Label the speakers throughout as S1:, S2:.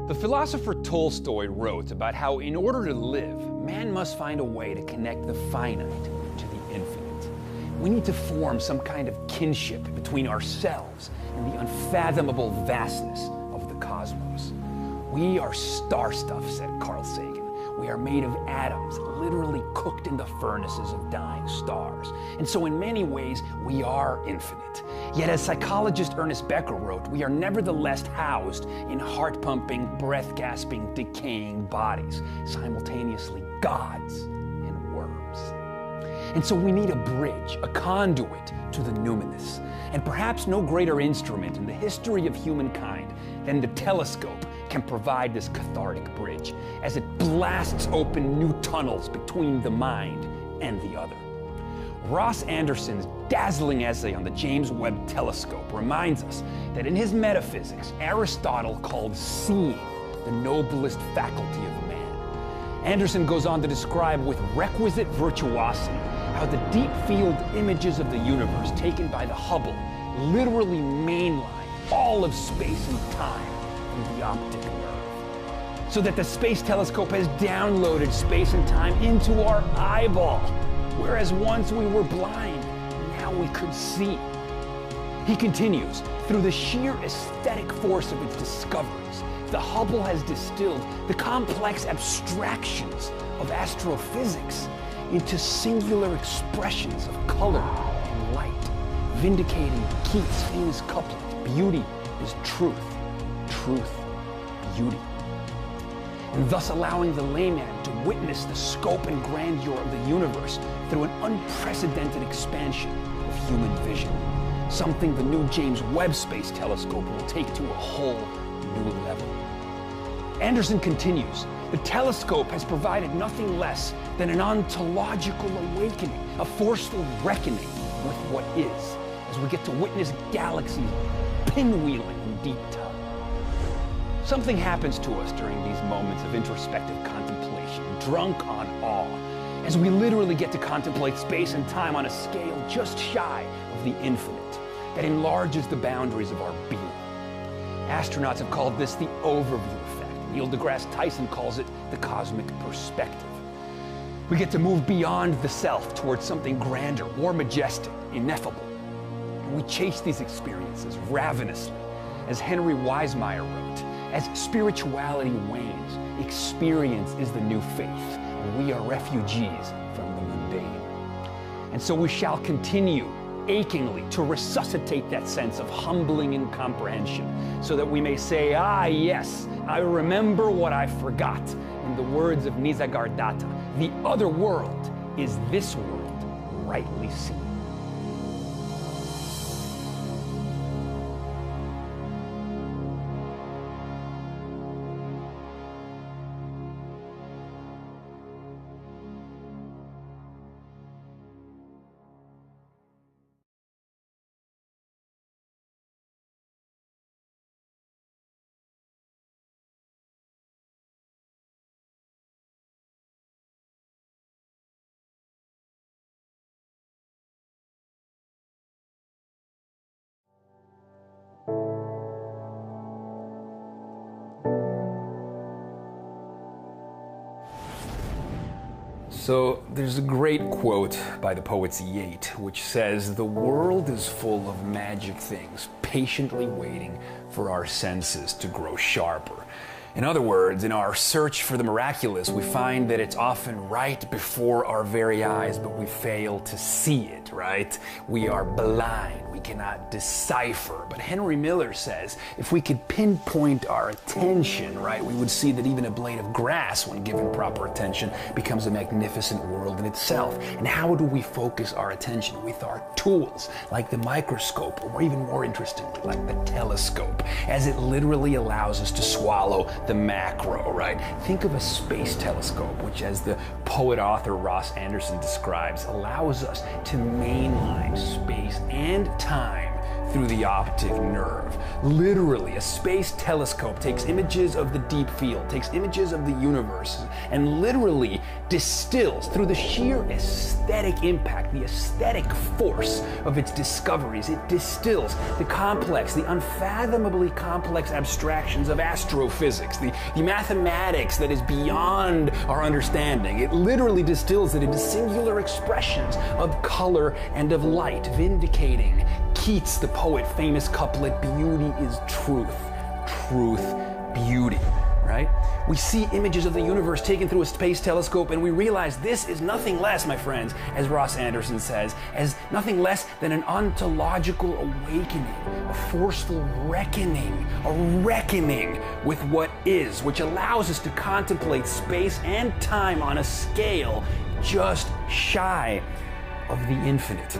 S1: The philosopher Tolstoy wrote about how in order to live, man must find a way to connect the finite to the infinite. We need to form some kind of kinship between ourselves and the unfathomable vastness of the cosmos. We are star stuff, said Carl Sagan. We are made of atoms, literally cooked in the furnaces of dying stars. And so in many ways, we are infinite. Yet as psychologist Ernest Becker wrote, we are nevertheless housed in heart-pumping, breath-gasping, decaying bodies, simultaneously gods and worms. And so we need a bridge, a conduit to the numinous. And perhaps no greater instrument in the history of humankind than the telescope can provide this cathartic bridge as it blasts open new tunnels between the mind and the other. Ross Anderson's dazzling essay on the James Webb Telescope reminds us that in his Metaphysics, Aristotle called seeing the noblest faculty of man. Anderson goes on to describe with requisite virtuosity how the deep field images of the universe taken by the Hubble literally mainline all of space and time from the optic nerve, so that the space telescope has downloaded space and time into our eyeball, whereas once we were blind, now we could see. He continues, through the sheer aesthetic force of its discoveries, the Hubble has distilled the complex abstractions of astrophysics into singular expressions of color and light, vindicating Keats' famous couplet, beauty is truth, truth, beauty, and thus allowing the layman to witness the scope and grandeur of the universe through an unprecedented expansion of human vision, something the new James Webb Space Telescope will take to a whole new level. Anderson continues, the telescope has provided nothing less than an ontological awakening, a forceful reckoning with what is, as we get to witness galaxies pinwheeling in deep time. Something happens to us during these moments of introspective contemplation, drunk on awe, as we literally get to contemplate space and time on a scale just shy of the infinite, that enlarges the boundaries of our being. Astronauts have called this the overview effect. Neil deGrasse Tyson calls it the cosmic perspective. We get to move beyond the self towards something grander, more majestic, ineffable. And we chase these experiences ravenously. As Henry Wisemeyer wrote, as spirituality wanes, experience is the new faith, and we are refugees from the mundane. And so we shall continue achingly to resuscitate that sense of humbling incomprehension, so that we may say, ah yes, I remember what I forgot. In the words of Nisargadatta, the other world is this world rightly seen. So there's a great quote by the poet Yeats, which says, "The world is full of magic things, patiently waiting for our senses to grow sharper." In other words, in our search for the miraculous, we find that it's often right before our very eyes, but we fail to see it, right? We are blind. We cannot decipher. But Henry Miller says, if we could pinpoint our attention, right, we would see that even a blade of grass, when given proper attention, becomes a magnificent world in itself. And how do we focus our attention? With our tools, like the microscope, or even more interestingly, like the telescope, as it literally allows us to swallow the macro, right? Think of a space telescope, which, as the poet-author Ross Anderson describes, allows us to mainline space and time through the optic nerve. Literally, a space telescope takes images of the deep field, takes images of the universe, and literally distills through the sheer aesthetic impact, the aesthetic force of its discoveries. It distills the complex, the unfathomably complex abstractions of astrophysics, the mathematics that is beyond our understanding. It literally distills it into singular expressions of color and of light, vindicating Keats the poet's famous couplet, "Beauty is truth, truth, beauty," right? We see images of the universe taken through a space telescope and we realize this is nothing less, my friends, as Ross Anderson says, as nothing less than an ontological awakening, a forceful reckoning, a reckoning with what is, which allows us to contemplate space and time on a scale just shy of the infinite.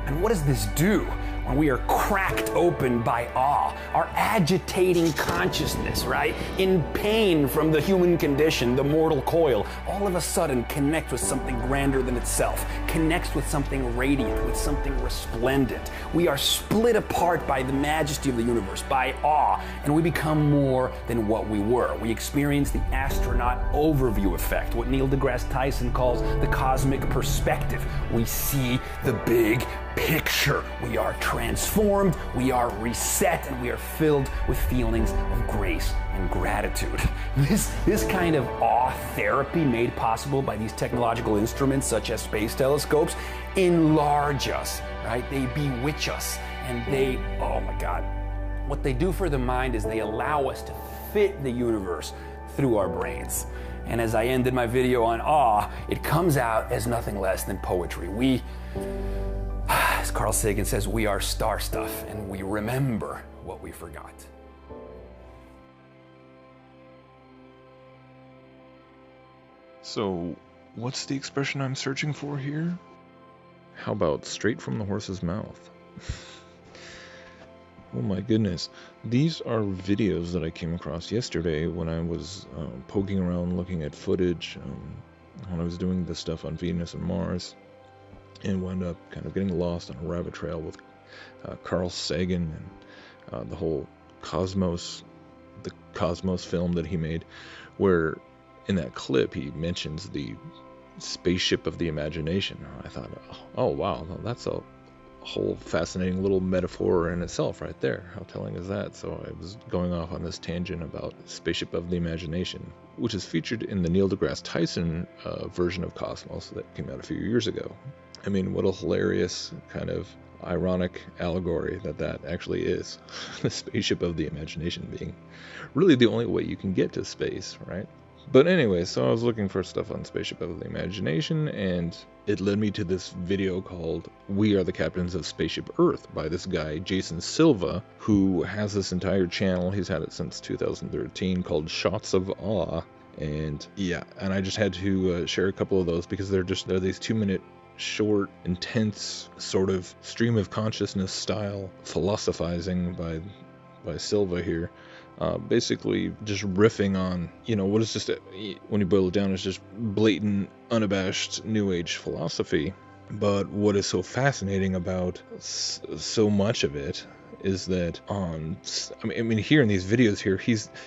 S1: And what does this do when we are cracked open by awe, our agitating consciousness, right? In pain from the human condition, the mortal coil, all of a sudden connects with something grander than itself, connects with something radiant, with something resplendent. We are split apart by the majesty of the universe, by awe, and we become more than what we were. We experience the astronaut overview effect, what Neil deGrasse Tyson calls the cosmic perspective. We see the big picture. We are transformed, we are reset, and we are filled with feelings of grace and gratitude. This kind of awe therapy, made possible by these technological instruments such as space telescopes, enlarge us, right? They bewitch us, and they, oh my God, what they do for the mind is they allow us to fit the universe through our brains. And as I ended my video on awe, it comes out as nothing less than poetry. As Carl Sagan says, we are star stuff, and we remember what we forgot.
S2: So, what's the expression I'm searching for here? How about straight from the horse's mouth? Oh my goodness. These are videos that I came across yesterday when I was poking around looking at footage when I was doing this stuff on Venus and Mars, and wound up kind of getting lost on a rabbit trail with Carl Sagan and the whole Cosmos film that he made, where in that clip he mentions the spaceship of the imagination. I thought, oh wow, that's a whole fascinating little metaphor in itself right there. How telling is that? So I was going off on this tangent about spaceship of the imagination, which is featured in the Neil deGrasse Tyson version of Cosmos that came out a few years ago. I mean, what a hilarious kind of ironic allegory that actually is. The spaceship of the imagination being really the only way you can get to space, right? But anyway, so I was looking for stuff on spaceship of the imagination, and it led me to this video called "We Are the Captains of Spaceship Earth" by this guy, Jason Silva, who has this entire channel. He's had it since 2013 called Shots of Awe. And yeah, and I just had to share a couple of those because they're these 2-minute short, intense sort of stream of consciousness style philosophizing by Silva here, basically just riffing on, what is just, when you boil it down, it's just blatant, unabashed New Age philosophy. But what is so fascinating about so much of it is that I mean here in these videos here,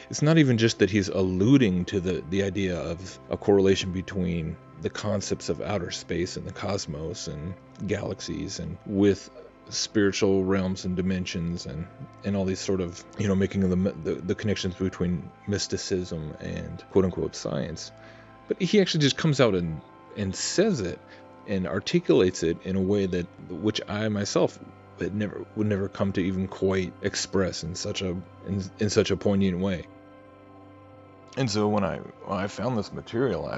S2: it's not even just that he's alluding to the idea of a correlation between the concepts of outer space and the cosmos and galaxies, and with spiritual realms and dimensions, and all these sort of, making the connections between mysticism and quote-unquote science. But he actually just comes out and says it and articulates it in a way which I myself would never come to even quite express in such a poignant way. And so when I found this material,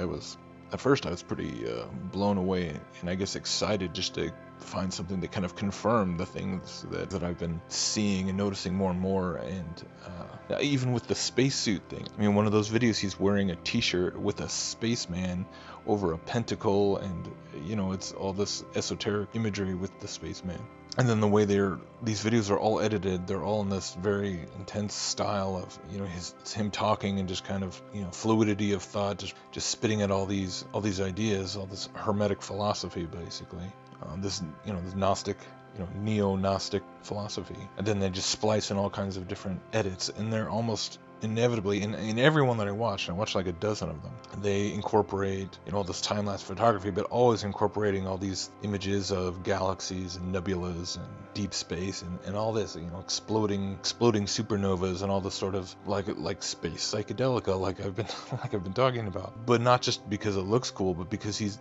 S2: at first I was pretty blown away, and I guess excited just to find something that kind of confirmed the things that I've been seeing and noticing more and more. And even with the spacesuit thing, I mean, one of those videos, he's wearing a t-shirt with a spaceman over a pentacle, and it's all this esoteric imagery with the spaceman. And then the way these videos are all edited, they're all in this very intense style of, it's him talking and just kind of, fluidity of thought, just spitting at all these ideas, all this hermetic philosophy, basically. This Gnostic neo-Gnostic philosophy, and then they just splice in all kinds of different edits, and they're almost inevitably in every one that I watched, and I watched like a dozen of them, they incorporate this time-lapse photography, but always incorporating all these images of galaxies and nebulas and deep space and all this, exploding supernovas and all this sort of like space psychedelica, like I've been talking about. But not just because it looks cool, but because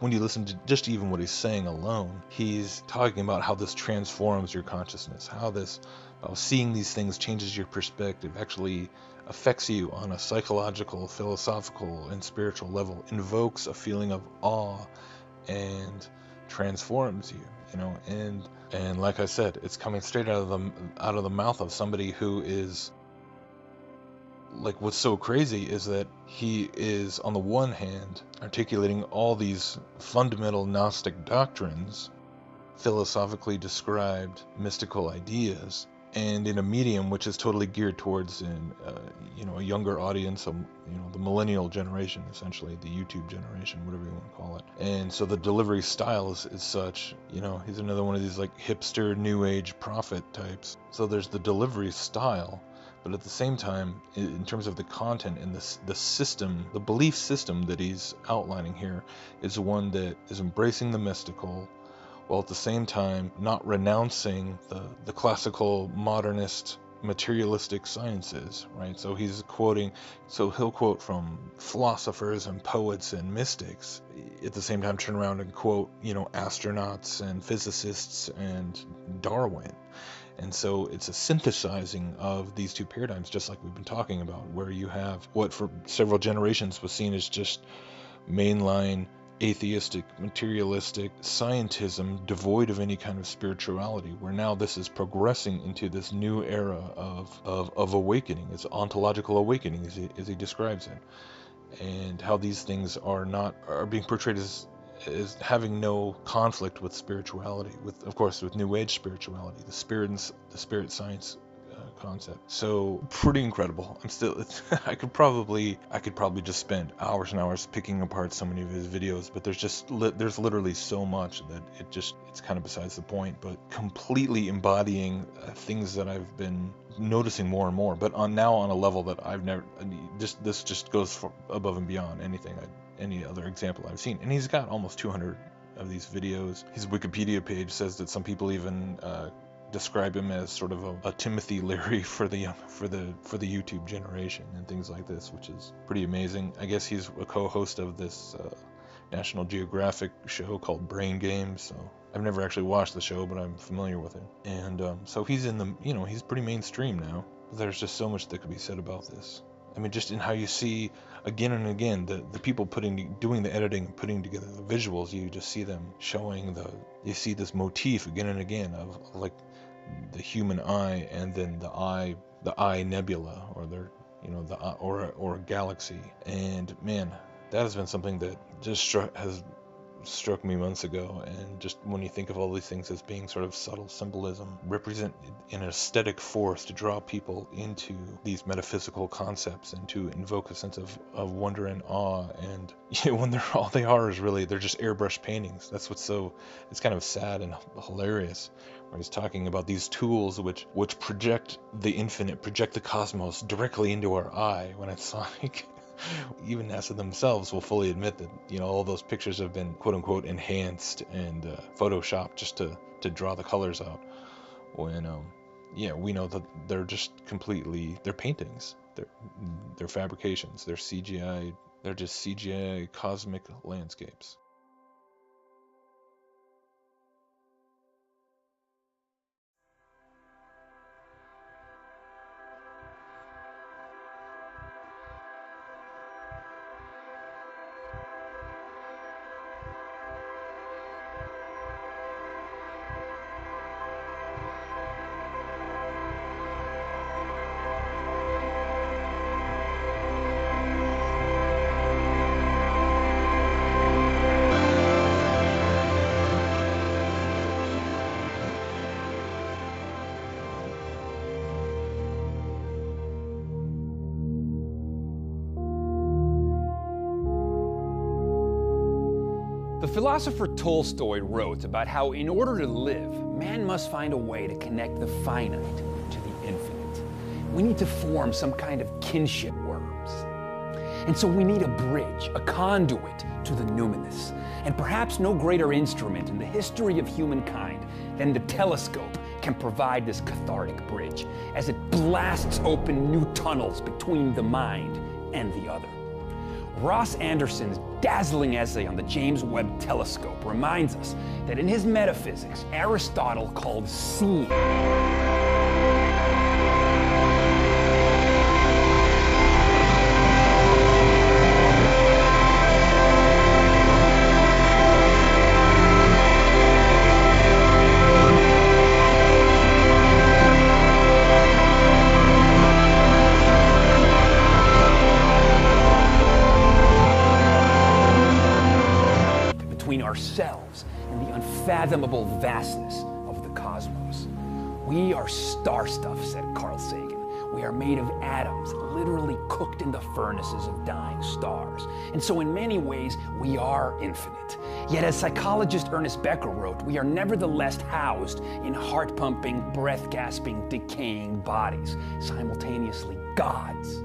S2: when you listen to just even what he's saying alone, he's talking about how this transforms your consciousness, how seeing these things changes your perspective, actually affects you on a psychological, philosophical, and spiritual level, invokes a feeling of awe, and transforms you, and like I said, it's coming straight out of the mouth of somebody who is like, what's so crazy is that he is, on the one hand, articulating all these fundamental Gnostic doctrines, philosophically described mystical ideas, and in a medium which is totally geared towards a younger audience, the millennial generation, essentially, the YouTube generation, whatever you want to call it. And so the delivery style is such, he's another one of these like hipster new age prophet types. So there's the delivery style, but at the same time, in terms of the content and the system, the belief system that he's outlining here is one that is embracing the mystical, while at the same time not renouncing the classical modernist materialistic sciences, right? So he'll quote from philosophers and poets and mystics, at the same time turn around and quote, astronauts and physicists and Darwin. And so it's a synthesizing of these two paradigms, just like we've been talking about, where you have what for several generations was seen as just mainline atheistic, materialistic scientism devoid of any kind of spirituality, where now this is progressing into this new era of awakening. It's ontological awakening, as he describes it, and how these things are being portrayed as having no conflict with spirituality, with New Age spirituality, the spirit science concept. So pretty incredible. I could probably just spend hours and hours picking apart so many of his videos, but there's literally so much that it's kind of besides the point, but completely embodying things that I've been noticing more and more, but now on a level that I've never, this just goes above and beyond any other example I've seen. And he's got almost 200 of these videos. His Wikipedia page says that some people even describe him as sort of a Timothy Leary for the YouTube generation and things like this, which is pretty amazing. I guess he's a co-host of this National Geographic show called Brain Games. So I've never actually watched the show, but I'm familiar with it. And so he's he's pretty mainstream now. There's just so much that could be said about this. I mean, just in how you see again and again the people doing the editing, putting together the visuals, you just see them showing you see this motif again and again of like the human eye, and then the eye nebula, or or a galaxy. And man, that has been something that just has struck me months ago. And just when you think of all these things as being sort of subtle symbolism, represent an aesthetic force to draw people into these metaphysical concepts and to invoke a sense of wonder and awe. And when all they are is really, they're just airbrush paintings. That's it's kind of sad and hilarious, where he's talking about these tools which project the infinite, project the cosmos directly into our eye, when it's like even NASA themselves will fully admit that all those pictures have been quote unquote enhanced and photoshopped just to draw the colors out, when we know that they're just they're paintings, they're fabrications, they're CGI, they're just CGI cosmic landscapes.
S1: philosopher Tolstoy wrote about how in order to live, man must find a way to connect the finite to the infinite. We need to form some kind of kinship worms. And so we need a bridge, a conduit to the numinous. And perhaps no greater instrument in the history of humankind than the telescope can provide this cathartic bridge as it blasts open new tunnels between the mind and the other. Ross Anderson's dazzling essay on the James Webb Telescope reminds us that in his Metaphysics, Aristotle called seeing ourselves and the unfathomable vastness of the cosmos. We are star stuff, said Carl Sagan. We are made of atoms, literally cooked in the furnaces of dying stars. And so in many ways, we are infinite. Yet as psychologist Ernest Becker wrote, we are nevertheless housed in heart-pumping, breath-gasping, decaying bodies, simultaneously gods